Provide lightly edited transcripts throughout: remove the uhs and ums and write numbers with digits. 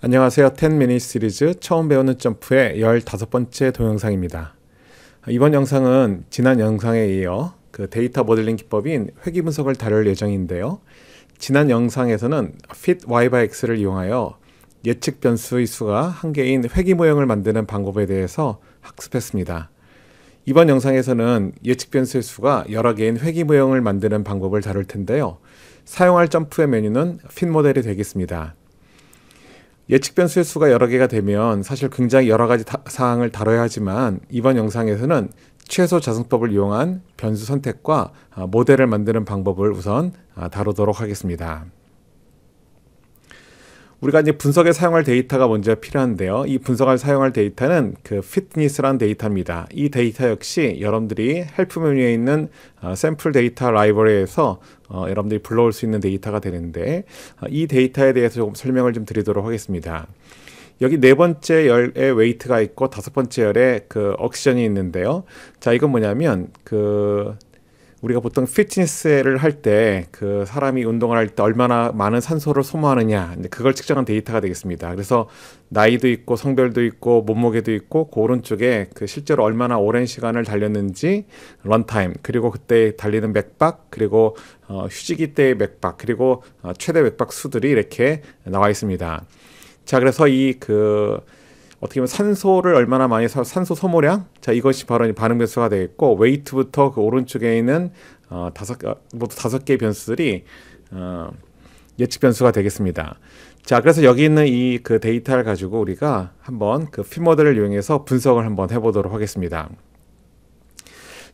안녕하세요. 10미닛 시리즈 처음 배우는 점프의 15번째 동영상입니다. 이번 영상은 지난 영상에 이어 그 데이터 모델링 기법인 회귀 분석을 다룰 예정인데요. 지난 영상에서는 fit y by x를 이용하여 예측 변수의 수가 한 개인 회귀 모형을 만드는 방법에 대해서 학습했습니다. 이번 영상에서는 예측 변수의 수가 여러 개인 회귀 모형을 만드는 방법을 다룰 텐데요. 사용할 점프의 메뉴는 fit 모델이 되겠습니다. 예측 변수의 수가 여러 개가 되면 사실 굉장히 여러 가지 사항을 다뤄야 하지만 이번 영상에서는 최소 자승법을 이용한 변수 선택과 모델을 만드는 방법을 우선 다루도록 하겠습니다. 우리가 이제 분석에 사용할 데이터가 먼저 필요한데요. 이 분석을 사용할 데이터는 그 fitness라는 데이터입니다. 이 데이터 역시 여러분들이 헬프 메뉴에 있는 샘플 데이터 라이브러리에서 여러분들이 불러올 수 있는 데이터가 되는데 이 데이터에 대해서 조금 설명을 좀 드리도록 하겠습니다. 여기 네 번째 열에 웨이트가 있고 다섯 번째 열에 그 옥시전이 있는데요. 자, 이건 뭐냐면 우리가 보통 피트니스를 할 때 그 사람이 운동을 할 때 얼마나 많은 산소를 소모하느냐 그걸 측정한 데이터가 되겠습니다. 그래서 나이도 있고 성별도 있고 몸무게도 있고 그 오른쪽에 그 실제로 얼마나 오랜 시간을 달렸는지 런타임 그리고 그때 달리는 맥박 그리고 휴지기 때의 맥박 그리고 최대 맥박 수들이 이렇게 나와 있습니다. 자, 그래서 어떻게 보면 산소를 얼마나 많이 산소 소모량? 자, 이것이 바로 반응 변수가 되겠고, 웨이트부터 그 오른쪽에 있는 모두 5개의 변수들이 예측 변수가 되겠습니다. 자, 그래서 여기 있는 이 그 데이터를 가지고 우리가 한번 그 fit 모델을 이용해서 분석을 한번 해보도록 하겠습니다.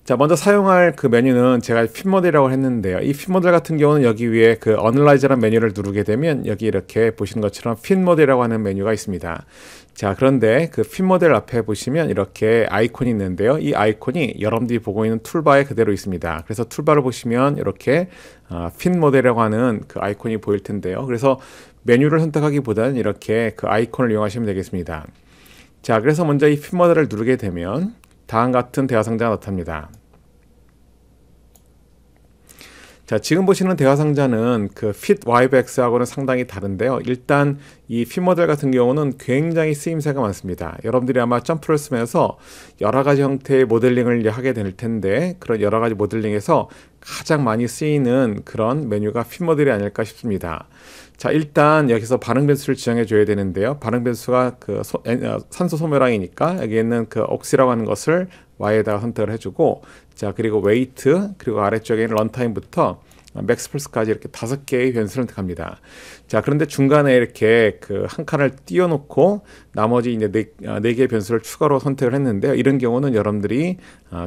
자, 먼저 사용할 그 메뉴는 제가 fit 모델이라고 했는데요. 이 fit 모델 같은 경우는 여기 위에 그 Analyze라는 메뉴를 누르게 되면 여기 이렇게 보시는 것처럼 fit 모델이라고 하는 메뉴가 있습니다. 자, 그런데 그 fit 모델 앞에 보시면 이렇게 아이콘이 있는데요. 이 아이콘이 여러분들이 보고 있는 툴바에 그대로 있습니다. 그래서 툴바를 보시면 이렇게 fit 모델이라고 하는 그 아이콘이 보일 텐데요. 그래서 메뉴를 선택하기보다는 이렇게 그 아이콘을 이용하시면 되겠습니다. 자, 그래서 먼저 이 fit 모델을 누르게 되면 다음과 같은 대화 상자가 나타납니다. 자, 지금 보시는 대화 상자는 그 fit y by x하고는 상당히 다른데요. 일단 이 fit 모델 같은 경우는 굉장히 쓰임새가 많습니다. 여러분들이 아마 점프를 쓰면서 여러 가지 형태의 모델링을 하게 될 텐데 그런 여러 가지 모델링에서 가장 많이 쓰이는 그런 메뉴가 fit 모델이 아닐까 싶습니다. 자, 일단 여기서 반응 변수를 지정해 줘야 되는데요. 반응 변수가 그 산소 소모량이니까 여기 있는 그 옥시라고 하는 것을 y에다가 선택을 해주고, 자, 그리고 웨이트 그리고 아래쪽에 있는 런타임부터 맥스 플러스까지 이렇게 5개의 변수를 선택합니다. 자, 그런데 중간에 이렇게 그 한 칸을 띄워놓고 나머지 이제 네 개의 변수를 추가로 선택을 했는데요. 이런 경우는 여러분들이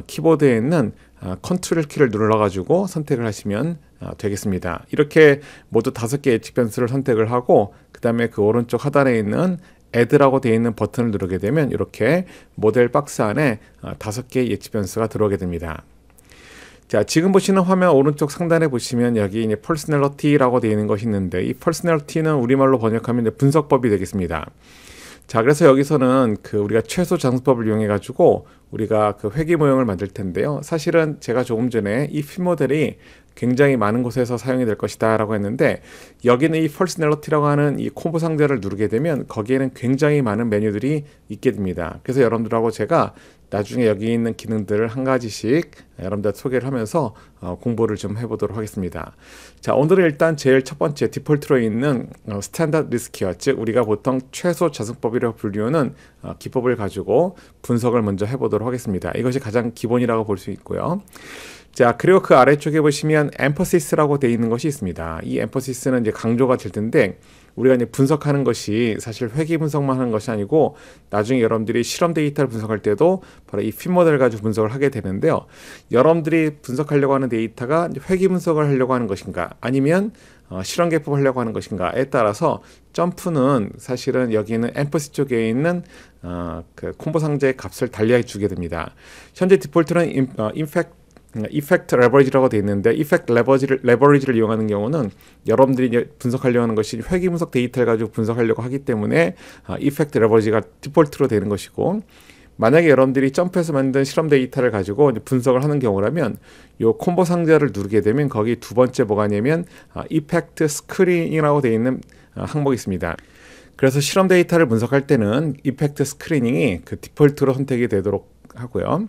키보드에 있는 컨트롤 키를 눌러가지고 선택을 하시면 되겠습니다. 이렇게 모두 5개의 예측 변수를 선택을 하고 그 다음에 그 오른쪽 하단에 있는 add라고 되어 있는 버튼을 누르게 되면 이렇게 모델 박스 안에 5개의 예측 변수가 들어오게 됩니다. 자, 지금 보시는 화면 오른쪽 상단에 보시면 여기 이제 personality라고 되어 있는 것이 있는데 이 personality는 우리말로 번역하면 분석법이 되겠습니다. 자, 그래서 여기서는 우리가 최소 자승법을 이용해 가지고 우리가 그 회귀 모형을 만들 텐데요. 사실은 제가 조금 전에 이 fit 모델이 굉장히 많은 곳에서 사용이 될 것이다 라고 했는데 여기는 이 personality라고 하는 이 콤보 상자를 누르게 되면 거기에는 굉장히 많은 메뉴들이 있게 됩니다. 그래서 여러분들하고 제가 나중에 여기 있는 기능들을 한 가지씩 여러분들 소개를 하면서 공부를 좀 해보도록 하겠습니다. 자, 오늘은 일단 제일 첫 번째 디폴트로 있는 스탠다드 리스키어, 즉 우리가 보통 최소 자승법이라고 불리우는 기법을 가지고 분석을 먼저 해보도록 하겠습니다. 이것이 가장 기본이라고 볼 수 있고요. 자, 그리고 그 아래쪽에 보시면 emphasis,라고 되어 있는 것이 있습니다. 이 emphasis,는 이제 강조가 될 텐데 우리가 이제 분석하는 것이 사실 회귀 분석만 하는 것이 아니고 나중에 여러분들이 실험 데이터를 분석할 때도 바로 이 fit 모델을 가지고 분석을 하게 되는데요. 여러분들이 분석하려고 하는 데이터가 회귀 분석을 하려고 하는 것인가 아니면 실험 개법을 하려고 하는 것인가에 따라서 점프는 사실은 여기 있는 emphasis 쪽에 있는 그 콤보 상자의 값을 달리해 주게 됩니다. 현재 디폴트는 이펙트 레버리지라고 되어 있는데 이펙트 레버리지를 이용하는 경우는 여러분들이 이제 분석하려고 하는 것이 회귀 분석 데이터를 가지고 분석하려고 하기 때문에 이펙트 레버리지가 디폴트로 되는 것이고, 만약에 여러분들이 점프해서 만든 실험 데이터를 가지고 이제 분석을 하는 경우라면 이 콤보 상자를 누르게 되면 거기 두 번째 뭐가 있냐면 이펙트 스크린이라고 되어 있는 항목이 있습니다. 그래서 실험 데이터를 분석할 때는 이펙트 스크리닝이 그 디폴트로 선택이 되도록 하고요.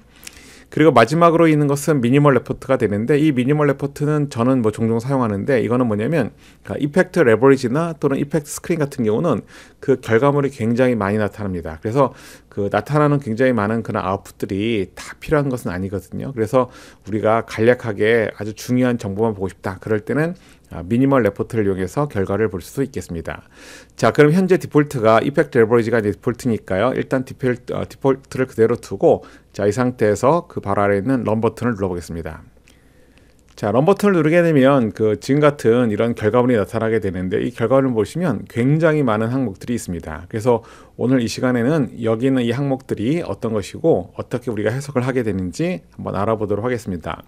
그리고 마지막으로 있는 것은 미니멀 레포트가 되는데, 이 미니멀 레포트는 저는 뭐 종종 사용하는데, 이거는 뭐냐면 이펙트 레버리지나 또는 이펙트 스크린 같은 경우는 그 결과물이 굉장히 많이 나타납니다. 그래서 그 나타나는 굉장히 많은 그런 아웃풋들이 다 필요한 것은 아니거든요. 그래서 우리가 간략하게 아주 중요한 정보만 보고 싶다, 그럴 때는 미니멀 레포트를 이용해서 결과를 볼 수 있겠습니다. 자, 그럼 현재 디폴트가 이펙트 레버리지가 디폴트니까요. 일단 디폴트를 그대로 두고, 자, 이 상태에서 그 바로 아래에 있는 런 버튼을 눌러보겠습니다. 자, 런 버튼을 누르게 되면 그 지금 같은 이런 결과물이 나타나게 되는데, 이 결과물을 보시면 굉장히 많은 항목들이 있습니다. 그래서 오늘 이 시간에는 여기 있는 이 항목들이 어떤 것이고 어떻게 우리가 해석을 하게 되는지 한번 알아보도록 하겠습니다.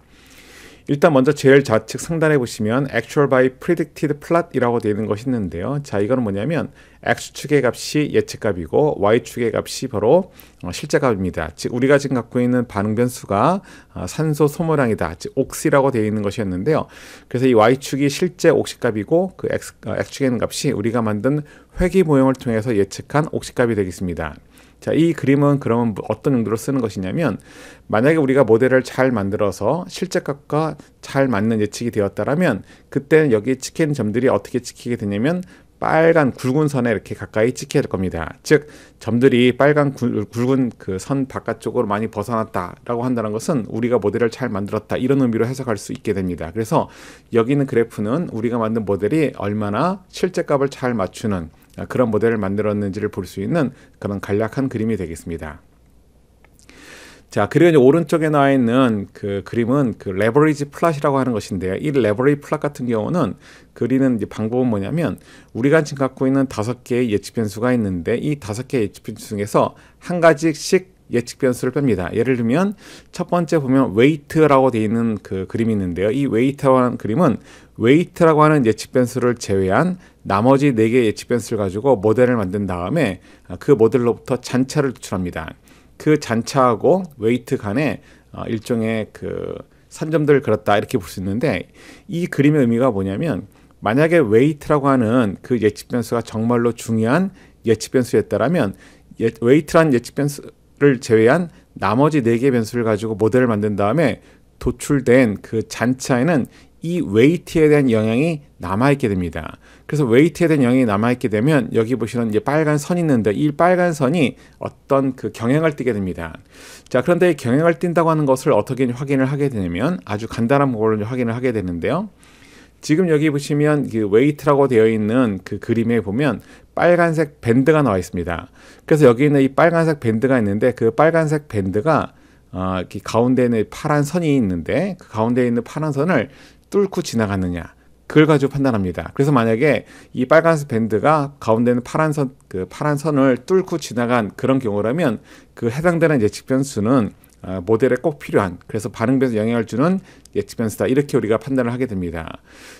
일단 먼저 제일 좌측 상단에 보시면 Actual by Predicted Plot 이라고 되어 있는 것이 있는데요. 자, 이거는 뭐냐면 X축의 값이 예측값이고 Y축의 값이 바로 실제값입니다. 즉 우리가 지금 갖고 있는 반응 변수가 산소 소모량이다, 즉 옥시라고 되어 있는 것이었는데요. 그래서 이 Y축이 실제 옥시값이고 그 X축에 있는 값이 우리가 만든 회귀 모형을 통해서 예측한 옥시값이 되겠습니다. 자, 이 그림은 그러면 어떤 용도로 쓰는 것이냐면, 만약에 우리가 모델을 잘 만들어서 실제값과 잘 맞는 예측이 되었다면 그때는 여기 찍히는 점들이 어떻게 찍히게 되냐면 빨간 굵은 선에 이렇게 가까이 찍혀야 될 겁니다. 즉 점들이 빨간 굵은 그 선 바깥쪽으로 많이 벗어났다라고 한다는 것은 우리가 모델을 잘 만들었다, 이런 의미로 해석할 수 있게 됩니다. 그래서 여기 있는 그래프는 우리가 만든 모델이 얼마나 실제값을 잘 맞추는 그런 모델을 만들었는지를 볼 수 있는 그런 간략한 그림이 되겠습니다. 자, 그리고 이제 오른쪽에 나와 있는 그 그림은 그 레버리지 플롯이라고 하는 것인데요. 이 레버리지 플롯 같은 경우는 그리는 이제 방법은 뭐냐면, 우리가 지금 갖고 있는 5개의 예측 변수가 있는데 이 5개의 예측 변수 중에서 한 가지씩 예측 변수를 뺍니다. 예를 들면 첫 번째 보면 웨이트라고 되어 있는 그 그림이 있는데요. 이 웨이트라고 하는 그림은 웨이트라고 하는 예측 변수를 제외한 나머지 4개의 예측 변수를 가지고 모델을 만든 다음에 그 모델로부터 잔차를 도출합니다. 그 잔차하고 웨이트 간에 일종의 그 산점들을 그렸다, 이렇게 볼 수 있는데, 이 그림의 의미가 뭐냐면, 만약에 웨이트라고 하는 그 예측 변수가 정말로 중요한 예측 변수였다면 웨이트라는 예측 변수를 제외한 나머지 4개의 변수를 가지고 모델을 만든 다음에 도출된 그 잔차에는 이 웨이트에 대한 영향이 남아있게 됩니다. 그래서 웨이트에 대한 영향이 남아있게 되면 여기 보시는 이제 빨간 선이 있는데, 이 빨간 선이 어떤 그 경향을 띠게 됩니다. 자, 그런데 이 경향을 띈다고 하는 것을 어떻게 확인을 하게 되냐면 아주 간단한 방법으로 확인을 하게 되는데요. 지금 여기 보시면 그 웨이트라고 되어 있는 그 그림에 보면 빨간색 밴드가 나와 있습니다. 그래서 여기 있는 이 빨간색 밴드가 있는데, 그 빨간색 밴드가 이렇게 가운데에 있는 파란 선이 있는데, 그 가운데에 있는 파란 선을 뚫고 지나갔느냐, 그걸 가지고 판단합니다. 그래서 만약에 이 빨간색 밴드가 가운데 있는 파란 선을 뚫고 지나간 그런 경우라면 그 해당되는 예측 변수는 모델에 꼭 필요한, 그래서 반응 변수 영향을 주는 예측 변수다, 이렇게 우리가 판단을 하게 됩니다.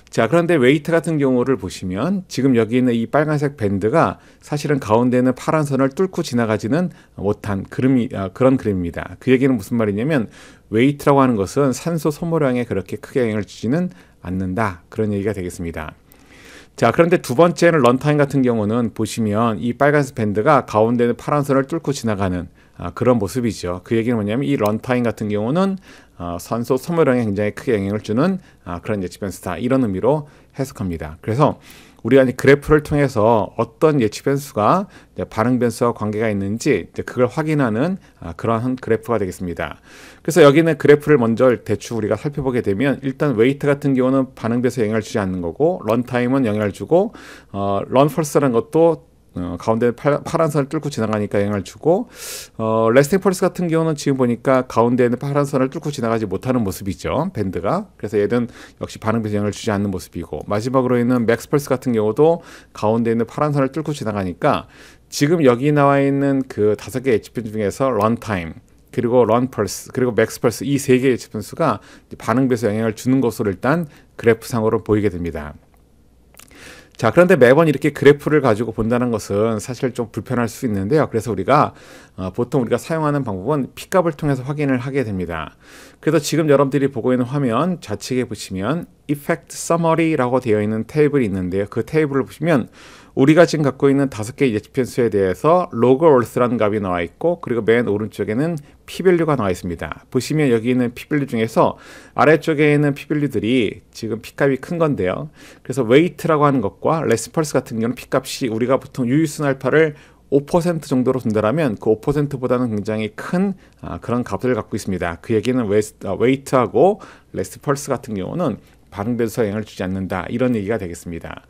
자, 그런데 웨이트 같은 경우를 보시면 지금 여기 있는 이 빨간색 밴드가 사실은 가운데 있는 파란 선을 뚫고 지나가지는 못한 그런 그림입니다. 그 얘기는 무슨 말이냐면, 웨이트라고 하는 것은 산소 소모량에 그렇게 크게 영향을 주지는 않는다, 그런 얘기가 되겠습니다. 자, 그런데 두 번째는 런타임 같은 경우는 보시면 이 빨간색 밴드가 가운데 있는 파란 선을 뚫고 지나가는 그런 모습이죠. 그 얘기는 뭐냐면, 이 런타임 같은 경우는 산소 소모량에 굉장히 크게 영향을 주는 그런 예측 변수다, 이런 의미로 해석합니다. 그래서 우리가 이제 그래프를 통해서 어떤 예측 변수가 반응 변수와 관계가 있는지 그걸 확인하는 그러한 그래프가 되겠습니다. 그래서 여기는 그래프를 먼저 대충 우리가 살펴보게 되면, 일단 웨이트 같은 경우는 반응 변수에 영향을 주지 않는 거고, 런타임은 영향을 주고, 런펄스라는 것도 가운데 파란 선을 뚫고 지나가니까 영향을 주고, 레스팅 펄스 같은 경우는 지금 보니까 가운데 있는 파란 선을 뚫고 지나가지 못하는 모습이죠, 밴드가. 그래서 얘는 역시 반응 변수에 영향을 주지 않는 모습이고, 마지막으로 있는 맥스 펄스 같은 경우도 가운데 있는 파란 선을 뚫고 지나가니까 지금 여기 나와 있는 그 5개 예측 변수 중에서 런타임, 그리고 런펄스, 그리고 맥스 펄스, 이 3개의 예측 변수가 반응 변수에 영향을 주는 것으로 일단 그래프상으로 보이게 됩니다. 자, 그런데 매번 이렇게 그래프를 가지고 본다는 것은 사실 좀 불편할 수 있는데요. 그래서 보통 우리가 사용하는 방법은 P값을 통해서 확인을 하게 됩니다. 그래서 지금 여러분들이 보고 있는 화면 좌측에 보시면 Effect Summary라고 되어 있는 테이블이 있는데요. 그 테이블을 보시면 우리가 지금 갖고 있는 5개의 예측 변수에 대해서 log worth라는 값이 나와 있고, 그리고 맨 오른쪽에는 p-value가 나와 있습니다. 보시면 여기 있는 p-value 중에서 아래쪽에 있는 p-value들이 지금 p-값이 큰 건데요. 그래서 weight라고 하는 것과 less pulse 같은 경우는 p-값이 우리가 보통 유의순 알파를 5% 정도로 둔다라면 그 5%보다는 굉장히 큰 그런 값을 갖고 있습니다. 그 얘기는 weight하고 less pulse 같은 경우는 반응 변수에 영향을 주지 않는다, 이런 얘기가 되겠습니다.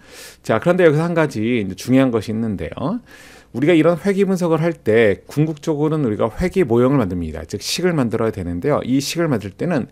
자, 그런데 여기서 한 가지 중요한 것이 있는데요. 우리가 이런 회귀 분석을 할 때 궁극적으로는 우리가 회귀 모형을 만듭니다. 즉 식을 만들어야 되는데요. 이 식을 만들 때는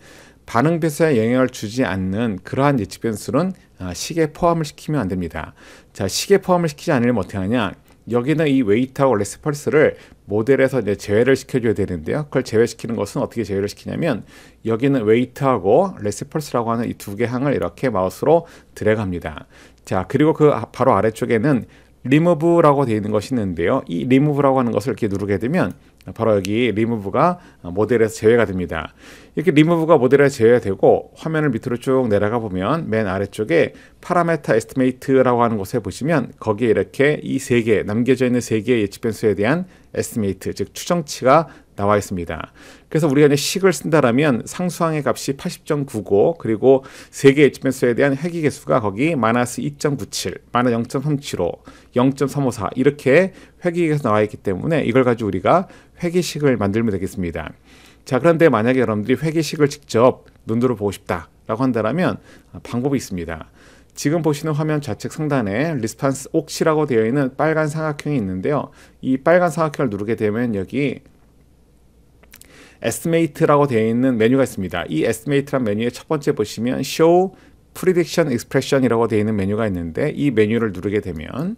반응 변수에 영향을 주지 않는 그러한 예측 변수는 식에 포함을 시키면 안 됩니다. 자, 식에 포함을 시키지 않으면 어떻게 하냐? 여기는 이 웨이트하고 레스 펄스를 모델에서 이제 제외를 시켜줘야 되는데요. 그걸 제외시키는 것은 어떻게 제외를 시키냐면, 여기는 웨이트하고 레스 펄스라고 하는 이 두 개 항을 이렇게 마우스로 드래그합니다. 자, 그리고 그 바로 아래쪽에는 remove라고 되어 있는 것이 있는데요. 이 remove라고 하는 것을 이렇게 누르게 되면 바로 여기 remove가 모델에서 제외가 됩니다. 이렇게 remove가 모델에서 제외가 되고 화면을 밑으로 쭉 내려가 보면 맨 아래쪽에 parameter estimate라고 하는 곳에 보시면 거기에 이렇게 이 세 개, 남겨져 있는 세 개의 예측 변수에 대한 estimate, 즉 추정치가 나와 있습니다. 그래서 우리가 이제 식을 쓴다라면 상수항의 값이 80.99, 그리고 세 개의 예측 변수에 대한 회귀 개수가 거기 마이너스 2.97, 마이너스 0.375, 0.354 이렇게 회귀 개수 나와 있기 때문에 이걸 가지고 우리가 회귀식을 만들면 되겠습니다. 자, 그런데 만약에 여러분들이 회귀식을 직접 눈으로 보고 싶다라고 한다면 방법이 있습니다. 지금 보시는 화면 좌측 상단에 리스판스 옥시라고 되어 있는 빨간 삼각형이 있는데요. 이 빨간 삼각형을 누르게 되면 여기 estimate라고 되어 있는 메뉴가 있습니다. 이 estimate란 메뉴의 첫 번째 보시면 show prediction expression이라고 되어 있는 메뉴가 있는데, 이 메뉴를 누르게 되면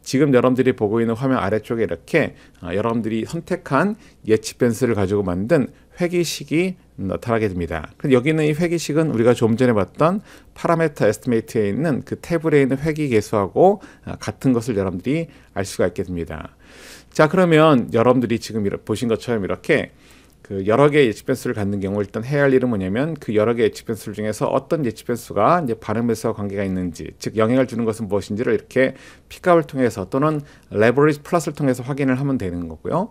지금 여러분들이 보고 있는 화면 아래쪽에 이렇게 여러분들이 선택한 예측 변수를 가지고 만든 회귀식이 나타나게 됩니다. 여기는 이 회귀식은 우리가 좀 전에 봤던 파라메터 에스티메이트에 있는 그 태블에 있는 회귀 개수하고 같은 것을 여러분들이 알 수가 있게 됩니다. 자, 그러면 여러분들이 지금 보신 것처럼 이렇게 그 여러 개의 예측 변수를 갖는 경우 일단 해야 할 일은 뭐냐면, 그 여러 개의 예측 변수들 중에서 어떤 예측 변수가 이제 반응 변수와 관계가 있는지, 즉 영향을 주는 것은 무엇인지를 이렇게 P값을 통해서 또는 레버리지 플러스를 통해서 확인을 하면 되는 거고요.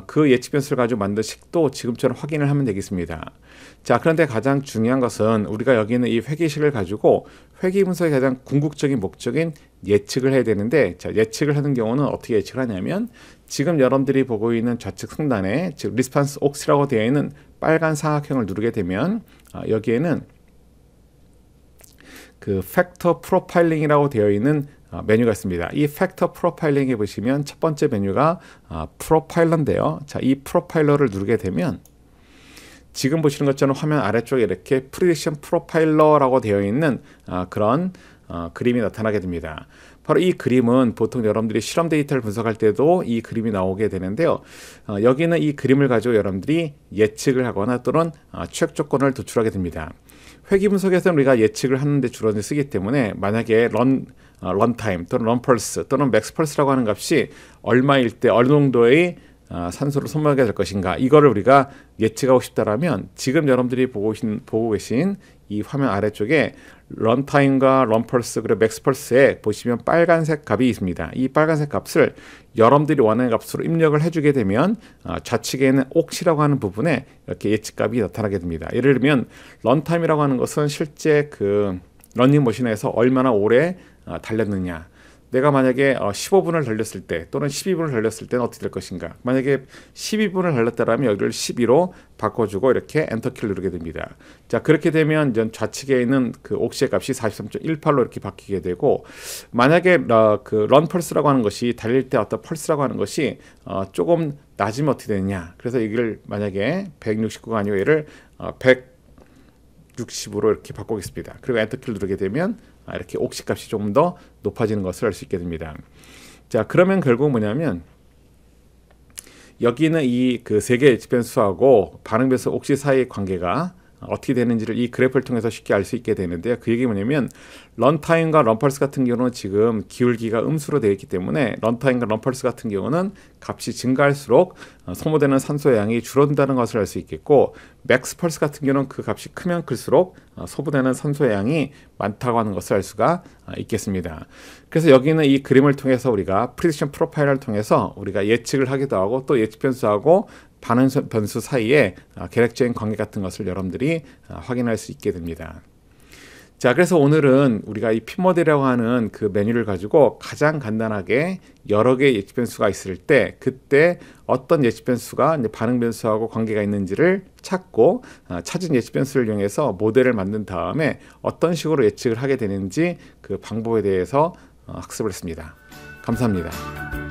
그 예측 변수를 가지고 만든 식도 지금처럼 확인을 하면 되겠습니다. 자, 그런데 가장 중요한 것은 우리가 여기 있는 이 회귀식을 가지고 회귀 분석의 가장 궁극적인 목적인 예측을 해야 되는데, 자, 예측을 하는 경우는 어떻게 예측을 하냐면, 지금 여러분들이 보고 있는 좌측 상단에 즉 리스판스 옥스라고 되어 있는 빨간 삼각형을 누르게 되면 여기에는 그 팩터 프로파일링이라고 되어 있는 메뉴가 있습니다. 이 팩터 프로파일링에 보시면 첫 번째 메뉴가 프로파일러인데요. 자, 이 프로파일러를 누르게 되면 지금 보시는 것처럼 화면 아래쪽에 이렇게 프리딕션 프로파일러라고 되어 있는 그런 그림이 나타나게 됩니다. 바로 이 그림은 보통 여러분들이 실험 데이터를 분석할 때도 이 그림이 나오게 되는데요. 여기는 이 그림을 가지고 여러분들이 예측을 하거나 또는 취약 조건을 도출하게 됩니다. 회귀 분석에서는 우리가 예측을 하는데 주로 쓰기 때문에 만약에 런타임 또는 런펄스 또는 맥스펄스라고 하는 값이 얼마일 때 어느 정도의 산소를 소모하게 될 것인가, 이거를 우리가 예측하고 싶다라면 지금 여러분들이 보고 계신 이 화면 아래쪽에 런타임과 런펄스 그리고 맥스펄스에 보시면 빨간색 값이 있습니다. 이 빨간색 값을 여러분들이 원하는 값으로 입력을 해주게 되면 좌측에 있는 옥시라고 하는 부분에 이렇게 예측값이 나타나게 됩니다. 예를 들면 런타임이라고 하는 것은 실제 그 러닝머신에서 얼마나 오래 달렸느냐, 내가 만약에 15분을 달렸을 때 또는 12분을 달렸을 때는 어떻게 될 것인가. 만약에 12분을 달렸다면 여기를 12로 바꿔주고 이렇게 엔터키를 누르게 됩니다. 자, 그렇게 되면 좌측에 있는 그 옥시의 값이 43.18로 이렇게 바뀌게 되고, 만약에 그 런펄스라고 하는 것이 달릴 때 어떤 펄스라고 하는 것이 조금 낮으면 어떻게 되느냐. 그래서 이걸 만약에 169가 아니고 얘를 160으로 이렇게 바꾸겠습니다. 그리고 엔터키를 누르게 되면 이렇게 옥시 값이 조금 더 높아지는 것을 알 수 있게 됩니다. 자, 그러면 결국 뭐냐면 여기는 이 그 세 개의 예측 변수하고 반응 변수 옥시 사이의 관계가 어떻게 되는지를 이 그래프를 통해서 쉽게 알 수 있게 되는데요. 그 얘기 뭐냐면 런타임과 런펄스 같은 경우는 지금 기울기가 음수로 되어 있기 때문에 런타임과 런펄스 같은 경우는 값이 증가할수록 소모되는 산소의 양이 줄어든다는 것을 알 수 있겠고, 맥스 펄스 같은 경우는 그 값이 크면 클수록 소모되는 산소의 양이 많다고 하는 것을 알 수가 있겠습니다. 그래서 여기는 이 그림을 통해서 우리가 프리디션 프로파일을 통해서 우리가 예측을 하기도 하고, 또 예측 변수하고 반응 변수 사이에 계략적인 관계 같은 것을 여러분들이 확인할 수 있게 됩니다. 자, 그래서 오늘은 우리가 이 핏 모델이라고 하는 그 메뉴를 가지고 가장 간단하게 여러 개의 예측 변수가 있을 때 그때 어떤 예측 변수가 이제 반응 변수하고 관계가 있는지를 찾고, 찾은 예측 변수를 이용해서 모델을 만든 다음에 어떤 식으로 예측을 하게 되는지 그 방법에 대해서 학습을 했습니다. 감사합니다.